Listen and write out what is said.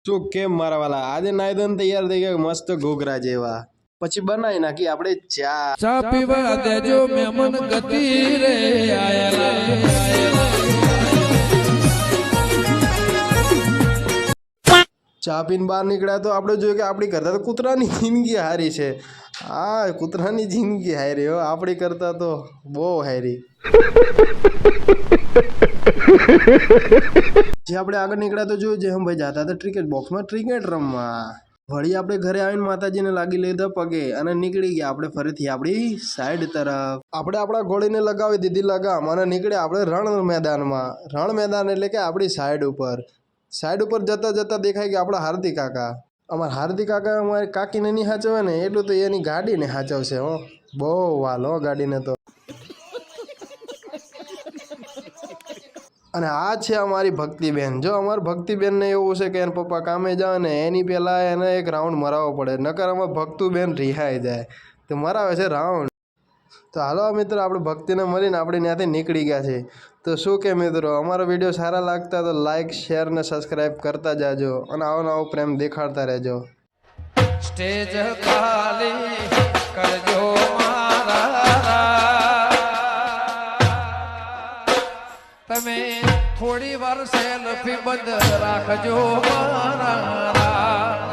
શું કેમ મારા વાલા આજે નાયદન તૈયાર થઈ ગયા મસ્ત ઘોઘરા જેવા પછી બનાવી નાખી આપણે ચા પીવા દેજો મહેમાન ગતિ રે ચા પીને બહાર નીકળ્યા તો આપણે જોયું કે આપણી કરતા તો કૂતરાની જિંદગી હારી છે હા કૂતરાની જિંદગી હારી હો આપણી કરતા તો બહુ હારી જે આપણે આગળ નીકળ્યા તો જોયું જે હમ ભાઈ જતા હતા ક્રિકેટ બોક્સમાં ક્રિકેટ રમવા વળી આપણે ઘરે આવીને માતાજીને લાગી લીધા પગે અને નીકળી ગયા આપણે ફરીથી આપણી સાઈડ તરફ આપણે આપણા ઘોડીને લગાવી દીધી લગામ અને નીકળ્યા આપણે રણ મેદાન એટલે કે આપણી સાઈડ ઉપર જતા જતા દેખાય કે આપણા હાર્દિક કાકા અમારી કાકીને નહીં હાચવે ને એટલું તો એની ગાડીને હાચવશે હો બહુ વાલ હો ગાડીને તો અને આ છે અમારી ભક્તિબેન જો અમારી ભક્તિબેનને એવું છે કે એના પપ્પા કામે જાય ને એની પહેલાં એને એક રાઉન્ડ મરાવવો પડે નકર અમારે ભક્તુબેન રિહાઈ જાય તો મરાવે છે રાઉન્ડ તો હાલો મિત્રો આપણે ભક્તિને મળીને આપણે ત્યાંથી નીકળી ગયા છે તો શું કે મિત્રો અમારો વિડીયો સારા લાગતા તો લાઇક શેર ને સબસ્ક્રાઈબ કરતા જાજો અને આવો પ્રેમ દેખાડતા રહેજો સ્ટેજ ખાલી કરજો તમે થોડી વાર સેલ્ફી બંધ રાખજો મારા